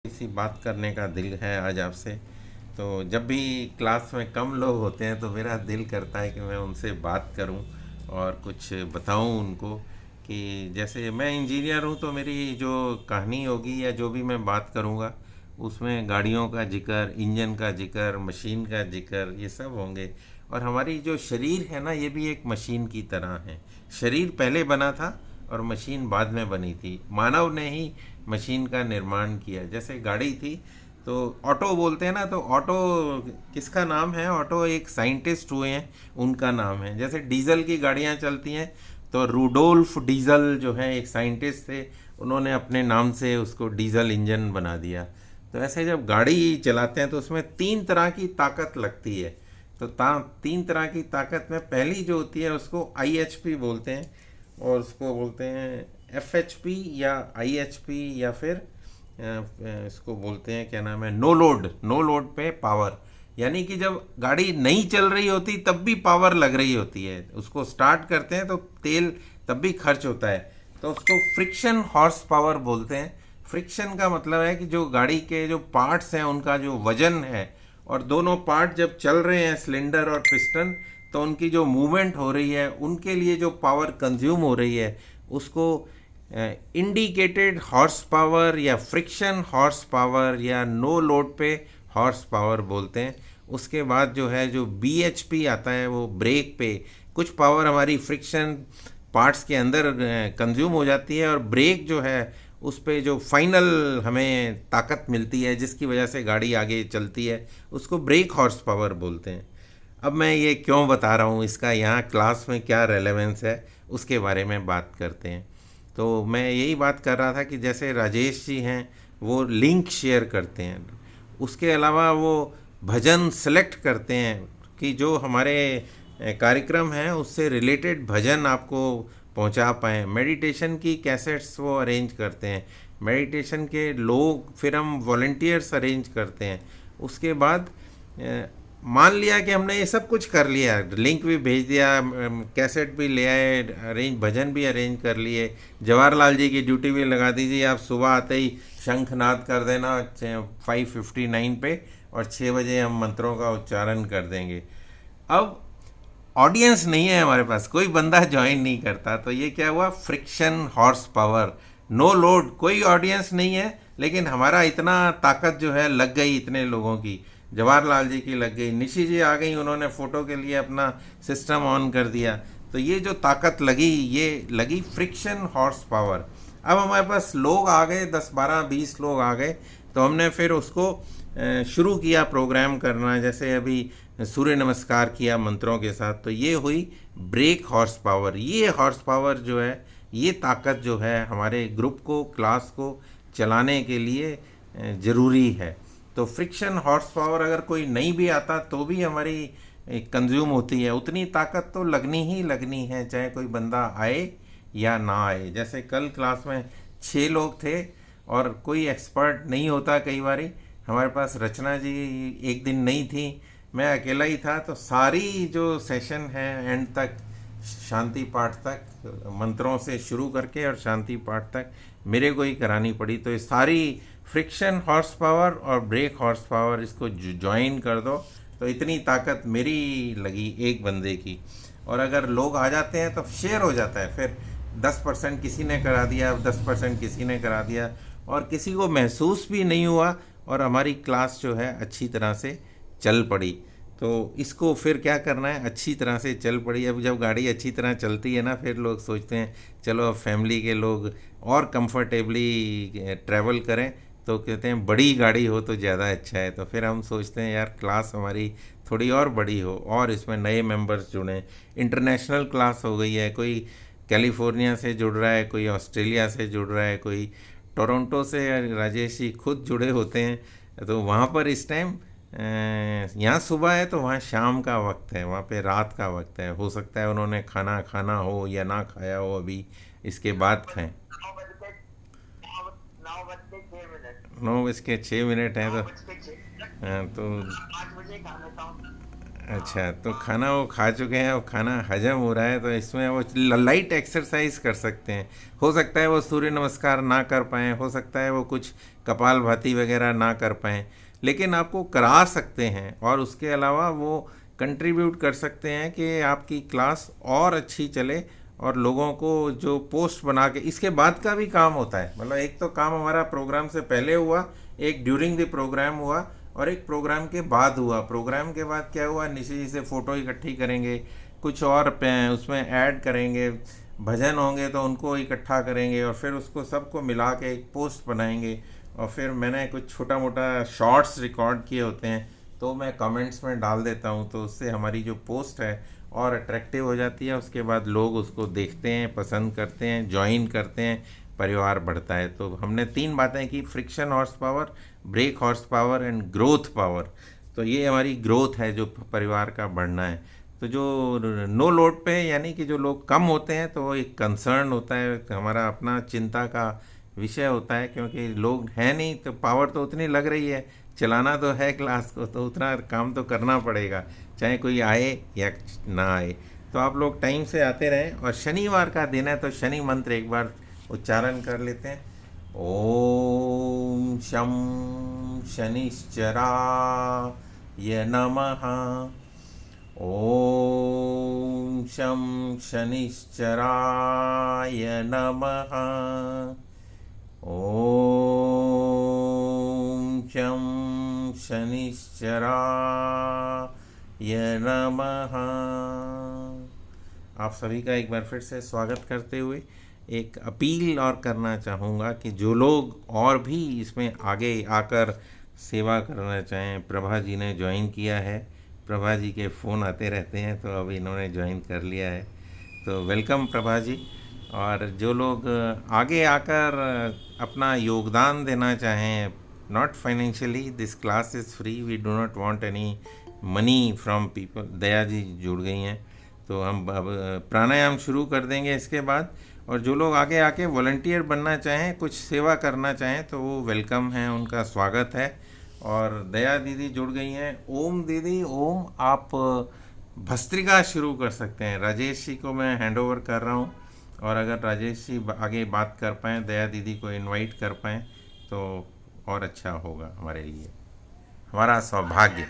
इसी बात करने का दिल है आज आपसे। तो जब भी क्लास में कम लोग होते हैं तो मेरा दिल करता है कि मैं उनसे बात करूं और कुछ बताऊं उनको कि जैसे मैं इंजीनियर हूं तो मेरी जो कहानी होगी या जो भी मैं बात करूंगा उसमें गाड़ियों का जिक्र, इंजन का जिक्र, मशीन का जिक्र, ये सब होंगे। और हमारी जो शरीर है ना, ये भी एक मशीन की तरह है। शरीर पहले बना था और मशीन बाद में बनी थी। मानव ने ही मशीन का निर्माण किया। जैसे गाड़ी थी तो ऑटो बोलते हैं ना, तो ऑटो किसका नाम है? ऑटो एक साइंटिस्ट हुए हैं, उनका नाम है। जैसे डीजल की गाड़ियां चलती हैं तो रूडोल्फ डीजल जो है एक साइंटिस्ट थे, उन्होंने अपने नाम से उसको डीजल इंजन बना दिया। तो ऐसे जब गाड़ी चलाते हैं तो उसमें तीन तरह की ताकत लगती है। तो तीन तरह की ताकत में पहली जो होती है उसको आईएचपी बोलते हैं, और उसको बोलते हैं एफएचपी या आईएचपी, या फिर इसको बोलते हैं, क्या नाम है, नो लोड पे पावर। यानी कि जब गाड़ी नहीं चल रही होती तब भी पावर लग रही होती है, उसको स्टार्ट करते हैं तो तेल तब भी खर्च होता है, तो उसको फ्रिक्शन हॉर्स पावर बोलते हैं। फ्रिक्शन का मतलब है कि जो गाड़ी के जो पार्ट्स हैं उनका जो वजन है, और दोनों पार्ट जब चल रहे हैं, सिलेंडर और पिस्टन, तो उनकी जो मूवमेंट हो रही है उनके लिए जो पावर कंज्यूम हो रही है उसको इंडिकेटेड हॉर्स पावर या फ्रिक्शन हॉर्स पावर या नो लोड पे हॉर्स पावर बोलते हैं। उसके बाद जो है जो बीएचपी आता है वो ब्रेक पे, कुछ पावर हमारी फ्रिक्शन पार्ट्स के अंदर कंज्यूम हो जाती है, और ब्रेक जो है उस पे जो फाइनल हमें ताकत मिलती है जिसकी वजह से गाड़ी आगे चलती है, उसको ब्रेक हॉर्स पावर बोलते हैं। अब मैं ये क्यों बता रहा हूँ, इसका यहाँ क्लास में क्या रेलेवेंस है, उसके बारे में बात करते हैं। तो मैं यही बात कर रहा था कि जैसे राजेश जी हैं, वो लिंक शेयर करते हैं, उसके अलावा वो भजन सेलेक्ट करते हैं कि जो हमारे कार्यक्रम हैं उससे रिलेटेड भजन आपको पहुंचा पाएँ। मेडिटेशन की कैसेट्स वो अरेंज करते हैं, मेडिटेशन के लोग, फिर हम वॉल्टियर्स अरेंज करते हैं। उसके बाद मान लिया कि हमने ये सब कुछ कर लिया, लिंक भी भेज दिया, कैसेट भी ले आए, अरेंज भजन भी अरेंज कर लिए, जवाहरलाल जी की ड्यूटी भी लगा दीजिए, आप सुबह आते ही शंखनाद कर देना 5:59 पे, और 6 बजे हम मंत्रों का उच्चारण कर देंगे। अब ऑडियंस नहीं है हमारे पास, कोई बंदा ज्वाइन नहीं करता, तो ये क्या हुआ? Friction horse power, no load, कोई ऑडियंस नहीं है, लेकिन हमारा इतना ताकत जो है लग गई इतने लोगों की। जवाहरलाल जी की लग गई, निशी जी आ गई, उन्होंने फ़ोटो के लिए अपना सिस्टम ऑन कर दिया। तो ये जो ताकत लगी, ये लगी फ्रिक्शन हॉर्स पावर। अब हमारे पास लोग आ गए, 10 12 20 लोग आ गए, तो हमने फिर उसको शुरू किया प्रोग्राम करना। जैसे अभी सूर्य नमस्कार किया मंत्रों के साथ, तो ये हुई ब्रेक हॉर्स पावर। ये हॉर्स पावर जो है, ये ताकत जो है हमारे ग्रुप को, क्लास को चलाने के लिए ज़रूरी है। तो फ्रिक्शन हॉर्स पावर अगर कोई नहीं भी आता तो भी हमारी कंज्यूम होती है, उतनी ताकत तो लगनी ही लगनी है, चाहे कोई बंदा आए या ना आए। जैसे कल क्लास में 6 लोग थे और कोई एक्सपर्ट नहीं होता, कई बारी हमारे पास रचना जी एक दिन नहीं थी, मैं अकेला ही था, तो सारी जो सेशन है एंड तक, शांति पाठ तक, मंत्रों से शुरू करके और शांति पाठ तक मेरे को ही करानी पड़ी। तो ये सारी फ्रिक्शन हॉर्स पावर और ब्रेक हॉर्स पावर, इसको ज्वाइन कर दो तो इतनी ताकत मेरी लगी एक बंदे की। और अगर लोग आ जाते हैं तो शेयर हो जाता है, फिर 10% किसी ने करा दिया, 10% किसी ने करा दिया, और किसी को महसूस भी नहीं हुआ, और हमारी क्लास जो है अच्छी तरह से चल पड़ी। तो इसको फिर क्या करना है, अच्छी तरह से चल पड़ी। अब जब गाड़ी अच्छी तरह चलती है ना, फिर लोग सोचते हैं चलो अब फैमिली के लोग और कंफर्टेबली ट्रैवल करें, तो कहते हैं बड़ी गाड़ी हो तो ज़्यादा अच्छा है। तो फिर हम सोचते हैं यार क्लास हमारी थोड़ी और बड़ी हो, और इसमें नए मेंबर्स जुड़ें। इंटरनेशनल क्लास हो गई है, कोई कैलिफोर्निया से जुड़ रहा है, कोई ऑस्ट्रेलिया से जुड़ रहा है, कोई टोरंटो से, राजेश जी खुद जुड़े होते हैं। तो वहाँ पर इस टाइम यहाँ सुबह है तो वहाँ शाम का वक्त है, वहाँ पे रात का वक्त है। हो सकता है उन्होंने खाना खाना हो या ना खाया हो अभी, इसके बाद खाएं। 9 बज के 6 मिनट हैं तो तो 5 बजे खा लेता हूँ। अच्छा, तो खाना वो खा चुके हैं, वो खाना हजम हो रहा है, तो इसमें वो लाइट एक्सरसाइज कर सकते हैं। हो सकता है वो सूर्य नमस्कार ना कर पाएँ, हो सकता है वो कुछ कपालभाति वगैरह ना कर पाएँ, लेकिन आपको करा सकते हैं। और उसके अलावा वो कंट्रीब्यूट कर सकते हैं कि आपकी क्लास और अच्छी चले, और लोगों को जो पोस्ट बना के इसके बाद का भी काम होता है। मतलब एक तो काम हमारा प्रोग्राम से पहले हुआ, एक ड्यूरिंग द प्रोग्राम हुआ, और एक प्रोग्राम के बाद हुआ। प्रोग्राम के बाद क्या हुआ, निशी जी से फ़ोटो इकट्ठी करेंगे, कुछ और उसमें ऐड करेंगे, भजन होंगे तो उनको इकट्ठा करेंगे, और फिर उसको सबको मिला के एक पोस्ट बनाएंगे। और फिर मैंने कुछ छोटा मोटा शॉर्ट्स रिकॉर्ड किए होते हैं, तो मैं कमेंट्स में डाल देता हूँ, तो उससे हमारी जो पोस्ट है और अट्रैक्टिव हो जाती है। उसके बाद लोग उसको देखते हैं, पसंद करते हैं, ज्वाइन करते हैं, परिवार बढ़ता है। तो हमने 3 बातें की, friction horse power, break horse power and growth power. तो ये हमारी ग्रोथ है, जो परिवार का बढ़ना है। तो जो नो लोड पे, यानी कि जो लोग कम होते हैं, तो वो एक कंसर्न होता है, हमारा अपना चिंता का विषय होता है, क्योंकि लोग हैं नहीं, तो पावर तो उतनी लग रही है, चलाना तो है क्लास को, तो उतना काम तो करना पड़ेगा, चाहे कोई आए या ना आए। तो आप लोग टाइम से आते रहें। और शनिवार का दिन है, तो शनि मंत्र एक बार उच्चारण कर लेते हैं। ओम शम शनिश्चराय नमः। ओम शम शनिश्चराय नमः। ओम शम शनिश्चराय नमः। आप सभी का एक बार फिर से स्वागत करते हुए एक अपील और करना चाहूँगा कि जो लोग और भी इसमें आगे आकर सेवा करना चाहें, प्रभा जी ने ज्वाइन किया है, प्रभा जी के फ़ोन आते रहते हैं, तो अब इन्होंने ज्वाइन कर लिया है, तो वेलकम प्रभा जी। और जो लोग आगे आकर अपना योगदान देना चाहें, not financially, this class is free, we do not want any money from people. Daya ji जुड़ गई हैं, तो हम अब प्राणायाम शुरू कर देंगे इसके बाद। और जो लोग आगे आके वॉलंटियर बनना चाहें, कुछ सेवा करना चाहें, तो वो वेलकम है, उनका स्वागत है। और दया दीदी जुड़ गई हैं। ओम दीदी, ओम आप भस्त्रिका शुरू कर सकते हैं। राजेश जी को मैं हैंड ओवर कर रहा हूँ, और अगर राजेश जी आगे बात कर पाएँ, दया दीदी को इनवाइट कर पाएँ, तो और अच्छा होगा हमारे लिए, हमारा सौभाग्य।